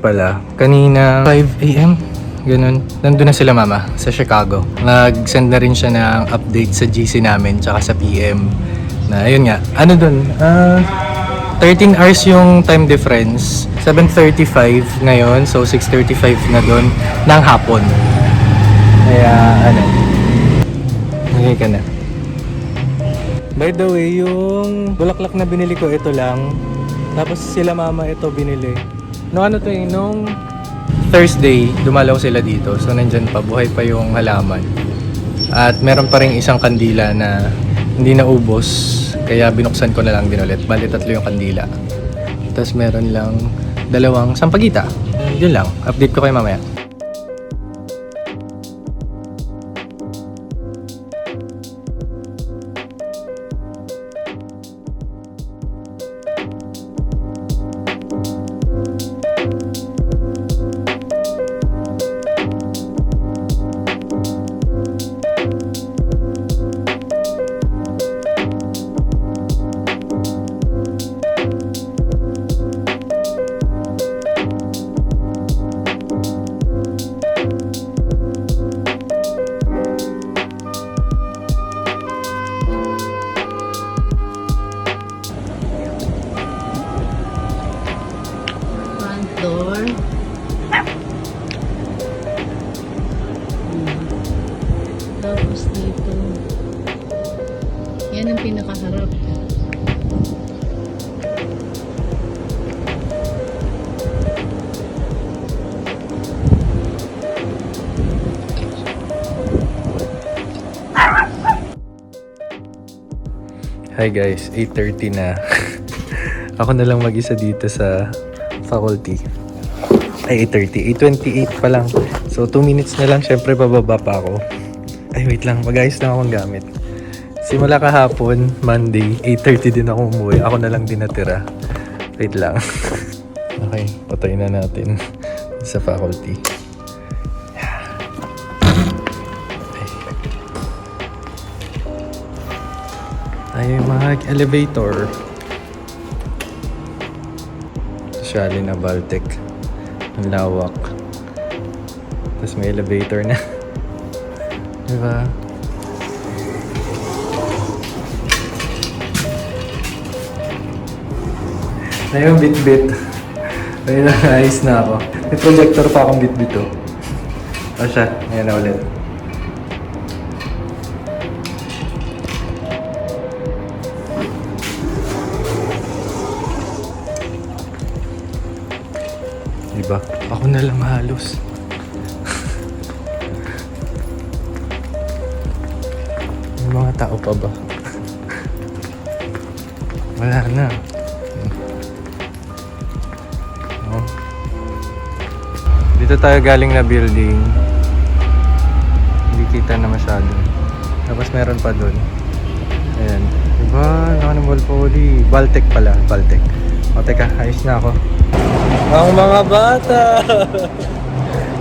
pala. Kanina 5 AM. Ganun. Nandun na sila mama sa Chicago. Nag-send na rin siya ng update sa GC namin tsaka sa PM. Na ayun nga. Ano dun? 13 hours yung time difference. 7:35 ngayon. So 6:35 na dun ng hapon. Kaya ano. Okay ka na. By the way, yung bulaklak na binili ko, ito lang. Tapos sila mama ito binili. Nung Thursday, dumalaw sila dito. So nandyan pa, buhay pa yung halaman. At meron pa rin isang kandila na hindi naubos. Kaya binuksan ko na lang din ulit. Bali 3 yung kandila. Tapos meron lang 2 sampagita. Yun lang. Update ko kayo mamaya. Door. Tapos dito. Yan ang pinakaharap. Hi guys, 8:30 na. Ako na lang mag-isa dito sa faculty. Ay, 8:30. 8:28 pa lang. So, 2 minutes na lang. Syempre, bababa pa ako. Ay, wait lang. Mag-ayos lang akong gamit. Simula kahapon, Monday, 8:30 din ako umuwi. Ako na lang din natira. Wait lang. Okay, patay na natin sa faculty. Tayo mag-elevator. Socially na Baltic. Ang lawak. Tapos may elevator na. Diba? Ayun, bit-bit. Ayun na, ayos na ako. May projector pa akong bit-bit oh. O siya, ayan na ulit. Diba? Ako na lang halos. May mga tao pa ba? Wala na. Oh. Dito tayo galing na building. Hindi kita na masyado. Tapos meron pa dun. Ayan. Diba? Nakanumbol po di. Baltic pala. Baltic. O teka, ayos na ako. Ang mga bata!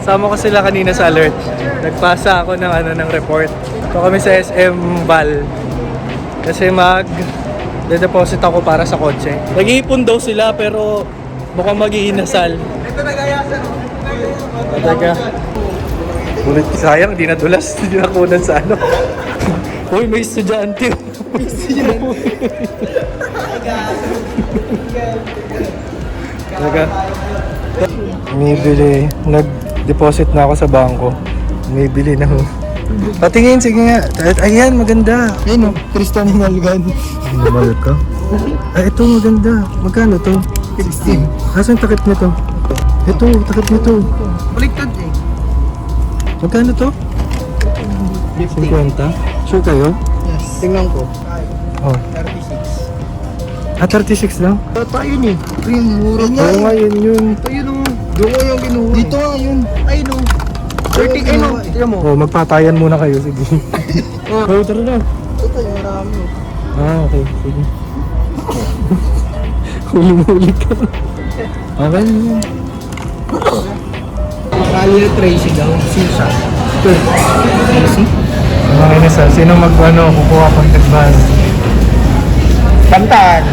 Sama ko sila kanina sa alert. Nagpasa ako ng report. Ito kami sa SM Val. Kasi de-deposit ako para sa kotse. Nag-iipon daw sila pero mukhang mag-iinasal. Ito nagayasan. Talaga. Ulit sayang, di nadulas. Di nakunan sa ano. Uy, may estudyante. May estudyante. Talaga. Bili. Nag-deposit na ako sa bangko. Bili na ho. Patingin, sige nga. Ayan, maganda. Ayun o, Tristan Hinalgan. Mahal ka? Ay, ito maganda. Magkano to? 16. Asan takip nito? Ito, takip nito. Baliktad eh. Magkano to? 50. Sure kayo? Yes. Tingnan ko. Oh. 36. 36 lang? Bata yun eh. Ito yung mura niya. Oo nga, yun. Ito yun o. Doon ko yung kinuha. Dito nga yun. Ayun o. 30 ayun o. Tignan mo. Oh, magpatayan muna kayo, sige. Oh, tara na. Ito yung marami o. Okay, sige. Huli-huli ka. Okay na yun. Kali na Tracy daw. Sisa. Tracy? Okay na sa, sino kukuha contact ban? Kantaan.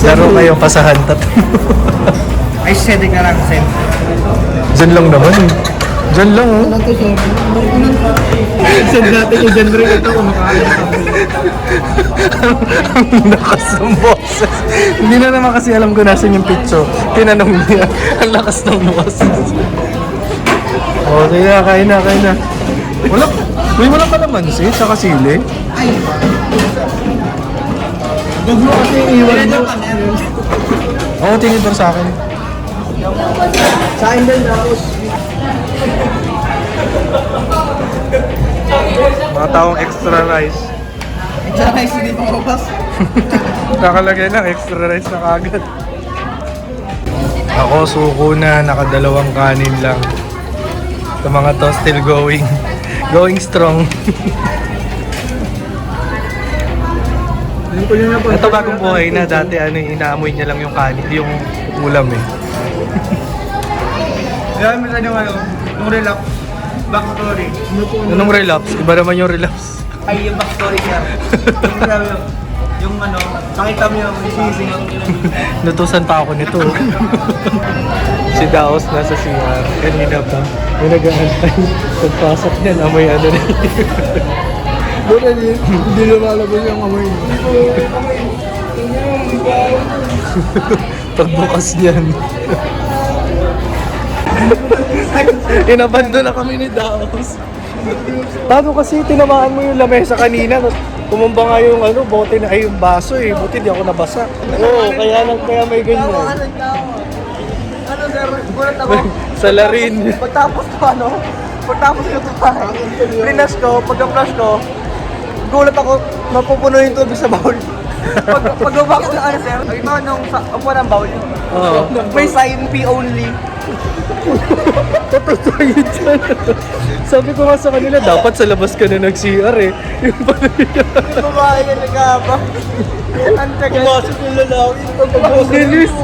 Laro kayo pasahan tatlo. Ay, sede ka lang, send. Diyan lang naman eh. Diyan lang oh. Ano to, sir? Send natin yung genre ito kung makakaya kami. Ang lakas ng boses. Hindi na naman kasi alam ko nasan yung picture. Tinanong niya. Ang lakas ng boses. Oh, sige na, kain na, kain na. Wala, may walang kalamansi, tsaka sili. Ay! Huwag mo kasi iwan mo. Oo, tinidor sa akin. Sa akin din, tapos. Mga taong extra rice. Extra rice hindi pa mabas. Nakalagay lang, extra rice na kagad. Ako, suko na, nakadalawang kanin lang. Ito mga to, still going. Going strong. Ito bagong buhay na, dati ano, inaamoy niya lang yung kanin, yung ulam eh. Kaya minsan yung ano, yung relax, backstory. Anong relapse? Iba naman yung relapse. Ay, yung backstory sir. Yung sabi mo, yung ano, nakita mo yung sising. Nutusan pa ako nito. Si Daos nasa CR. Kanina pa. May nag-aantay. Pagpasok niyan, amoy ano na yun. Bukan yun, hindi lumalabas yung amoy. Pagbukas niyan. Inabando na kami ni Daos. Paano kasi tinamaan mo yung lamesa kanina? Tapos tumumba nga yung ano, bote na ay yung baso eh. Buti di ako nabasa. Oo, kaya may ganyan. Ano sir, gulat ako. Salarin. Pagtapos ko ano, pagtapos ko ito Prinas ko, pagka-flash ko, gulat ako, mapupuno yung tubig sa bowl. Pag-ubak ko ano sir, ay mo nung upo ng bowl, Oo. may sign P only. Totoo yun dyan. Sabi ko nga sa kanila, dapat sa labas ka na nag-CR eh. Yung pala yun. Babae ka nag-aabang. Ang tagal. Pumasok yung lalaki. Ang bilis.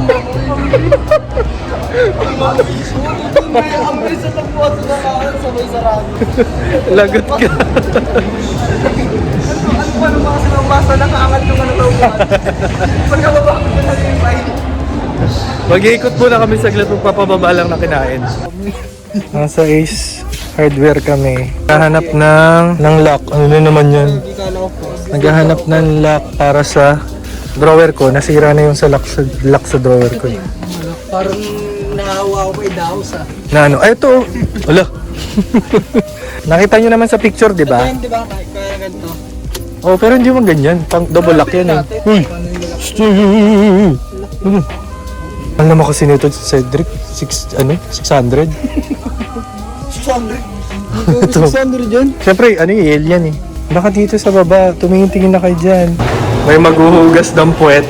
Ang bilis na nagpumasok na kakan sabay sarado. Lagot ka. Ano pa naman kasi ng basa nakaangat yung ano tawag. Pagkababa ko na yung sign. Mag-iikot muna kami saglit, magpapababa lang na kinain. Nasa Ace Hardware kami. Naghahanap ng lock. Ano na naman yan? Naghahanap ng lock para sa drawer ko. Nasira na yung sa lock sa drawer ko. Parang naawa ako kay Daos ah. Na ano? Ay, ito. Wala. Nakita nyo naman sa picture, di ba? Ayun, di ba? Kaya ganito. Oh, pero hindi mo ganyan. Pang double lock yan eh. Uy! Ano naman kasi nito, Cedric? 600? 600? Ito. 600 dyan? Siyempre, ano yung alien eh. Baka dito sa baba, tumingin-tingin na kayo dyan. May maghuhugas ng puwet.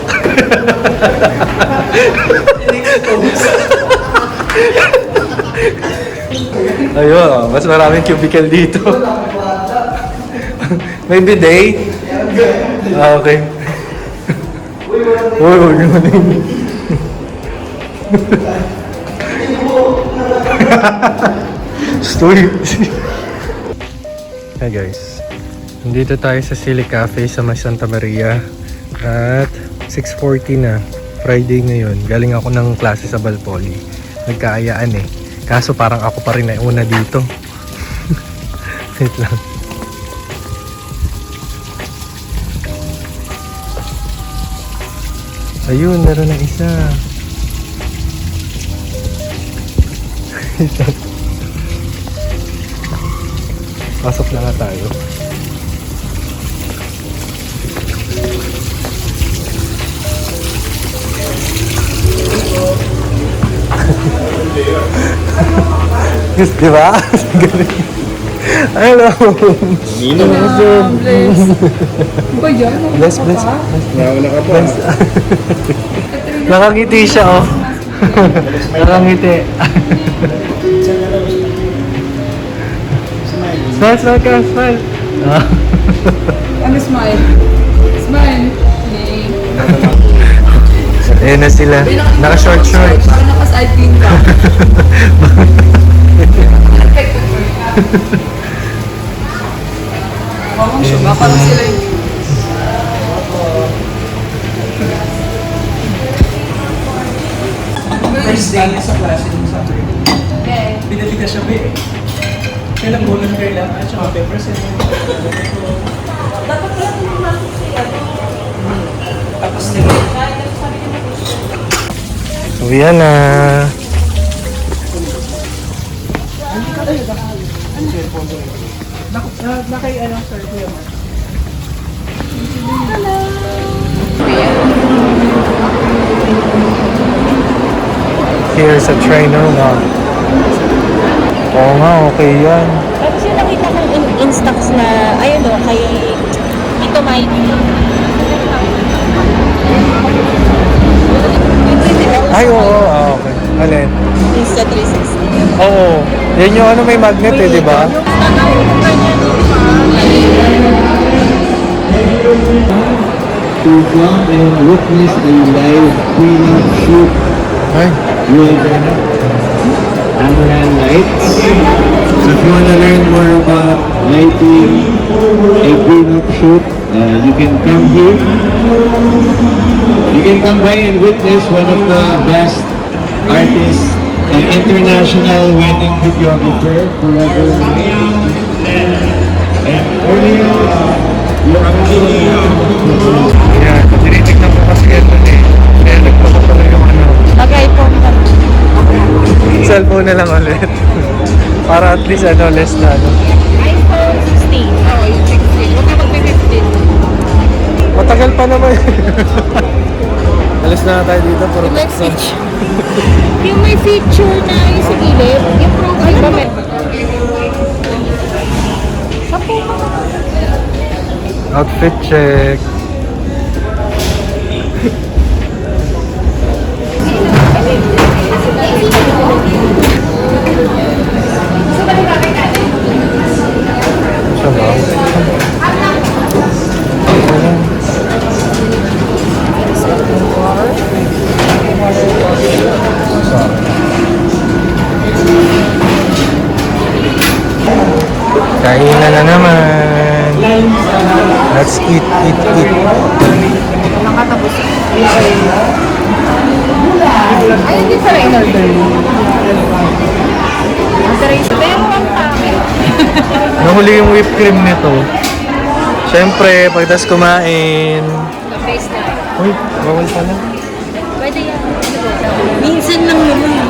Ayun, mas maraming cubicle dito. May bidet? Ah, okay. Uy, huwag naman yun. Story. Hi guys. Nandito tayo sa Silly Cafe sa May Santa Maria. At 6:40 na. Friday ngayon. Galing ako ng klase sa Balpoli. Nagkaayaan eh. Kaso parang ako pa rin ay una dito. Wait lang. Ayun, meron na isa. Pasok na nga tayo. Gusto, di ba? Hello! Bless, bless. Bless. Nakangiti siya, oh. Nakangiti. Smile, smile ka, smile. Ano smile? Smile. Ayan na sila. Naka-short shorts. Parang naka-sideline ka. Parang sila yung... first day niya sa klase ng Saturday. Okay. Pinatigas siya ba eh. Kailang volunteer lang at saka paper set. Dapat pala tinumalo siya. Tapos nila. So yan na. Nakay ano, sir, kuya man. Here sa trainer na. Oo nga, okay yan. Tapos yung nakita kong in-stocks na, ayun o, kay Tito Mike. Ay, oo, okay. Alin? Insta360. Oo. Yan yung ano may magnet eh, di ba? To come and witness a live cleaning shoot Ay. with Amaran Lights. So if you want to learn more about lighting a cleanup shoot, you can come here. You can come by and witness one of the best artists and international wedding videographer forever. And earlier, you're actually Yan, tinitignan ko kasi yan nun eh. Kaya nagpapatuloy yung ano. Mag-iPhone ka. Cellphone na lang ulit. Para at least ano, less na ano. iPhone 16. Oo, yung 16. Huwag ka magpe-15. Matagal pa naman. Alis na tayo dito. Puro Yung may text feature. Yung may feature na yung sa gilid, yung profile ba may? Outfit check. Siya ba? Kainan na naman. Let's eat, eat, eat. Nakatapos. Ay, hindi pala in-order mo. Pero ang pangit. Nahuli yung whipped cream nito. Siyempre, pagdas kumain. Face na. Uy, bawal pala. Pwede yan. Minsan lang naman.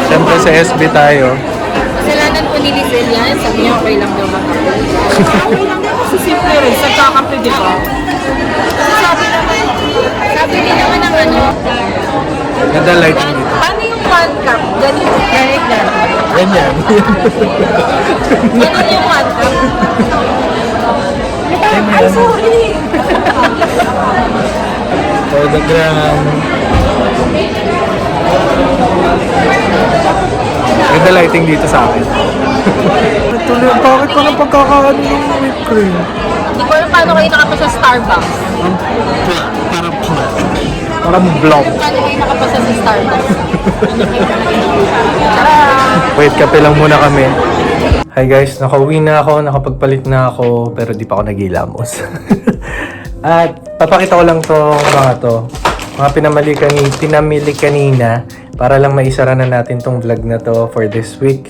Siyempre sa SB tayo. Kasalanan po ni Lizelle yan. Sabi niya okay lang daw makape. Okay lang din kasi simple rin. Sa kakape, di ba? Sabi din naman ng ano. Ganda lighting dito. Paano yung one cup? Ganito. Ganyan. Ganyan. Ganun yung one cup. Ay, sorry! For the gram. Ganda lighting dito sa akin. Tuloy, bakit ko nang pagkakaano yung whipped cream? Hindi ko alam paano kayo nakapasa sa Starbucks. Parang vlog. Paano kayo nakapasa sa Starbucks? Wait, kape lang muna kami. Hi guys, nakauwi na ako, nakapagpalit na ako, pero di pa ako nagilamos. At papakita ko lang to mga pinamili kanina, para lang maisara na natin tong vlog na to for this week.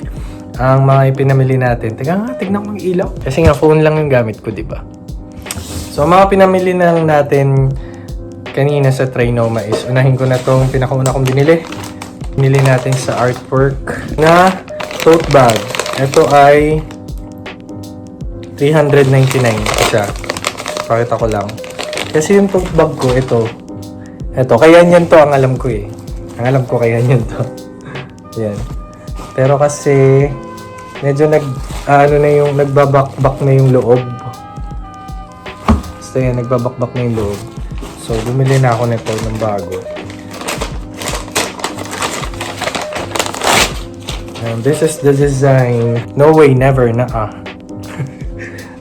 Ang mga ipinamili natin, tignan ko yung ilaw. Kasi nga phone lang yung gamit ko, di ba? So, mga pinamili na lang natin kanina sa Trinoma is, unahin ko na tong pinakauna kong binili. Binili natin sa Artwork na tote bag. Ito ay 399 siya. Pakita ko lang. Kasi yung tote bag ko, ito, kaya yan to ang alam ko eh. Ang alam ko kaya yan to. Yan. Pero kasi, medyo nagbabakbak na yung loob. Basta yan, nagbabakbak na yung loob. So, bumili na ako nito ng bago. And this is the design. No way, never, naa.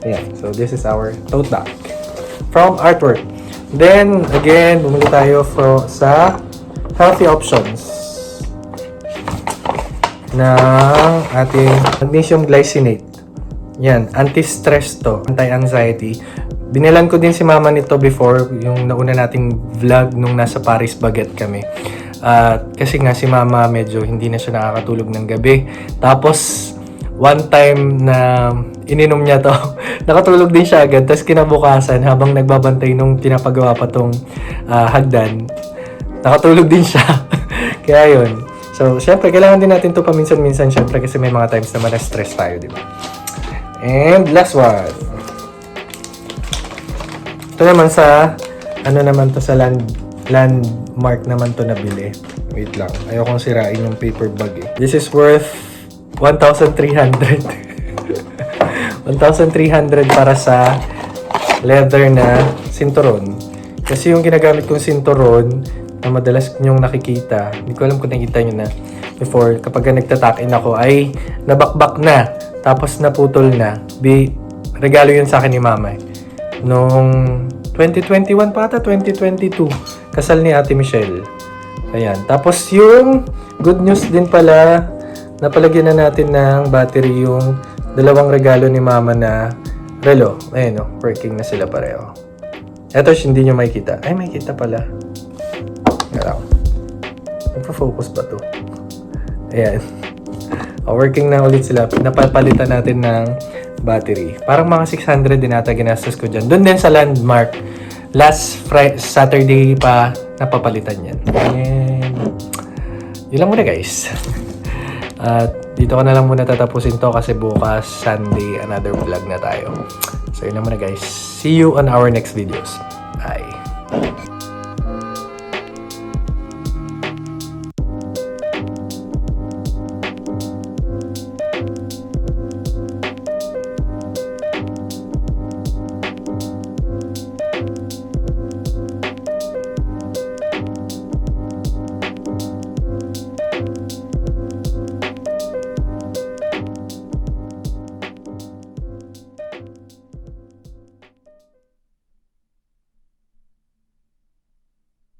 Ayan, so this is our tote bag from Artwork. Then, again, bumili tayo sa Healthy Options ng ating magnesium glycinate. Yan, anti-stress to, anti-anxiety. Binilan ko din si mama nito before, yung nauna nating vlog nung nasa Paris Baguette kami. At kasi nga si mama medyo hindi na siya nakakatulog ng gabi. Tapos one time na ininom niya to, nakatulog din siya agad. Tapos kinabukasan habang nagbabantay nung pinapagawa pa tong hagdan, nakatulog din siya. Kaya yun. So, syempre, kailangan din natin to paminsan-minsan, syempre, kasi may mga times naman na stress tayo, di ba? And last one. Ito naman sa, ano naman to sa landmark naman to nabili. Wait lang. Ayokong sirain yung paper bag eh. This is worth 1,300. 1,300 para sa leather na sinturon. Kasi yung ginagamit kong sinturon na madalas nyong nakikita, hindi ko alam kung nakikita nyo na before, kapag nagtatakin ako ay nabakbak na, tapos naputol na. Regalo yun sa akin ni mama eh. Noong 2021 pa ata, 2022, kasal ni Ate Michelle. Ayan. Tapos yung good news din pala, napalagyan na natin ng battery yung dalawang regalo ni mama na relo. Ayan o, working na sila pareho. Eto, hindi nyo makikita. Ay, makikita pala. Ayan. Nagpa-focus ba to? Ayan. Working na ulit sila. Napapalitan natin ng battery. Parang mga 600 din ata ginastos ko dyan. Doon din sa landmark. Last Saturday pa napapalitan yan. And yun lang muna guys. At dito ko na lang muna tatapusin to kasi bukas Sunday another vlog na tayo. So yun lang muna guys. See you on our next videos. Bye.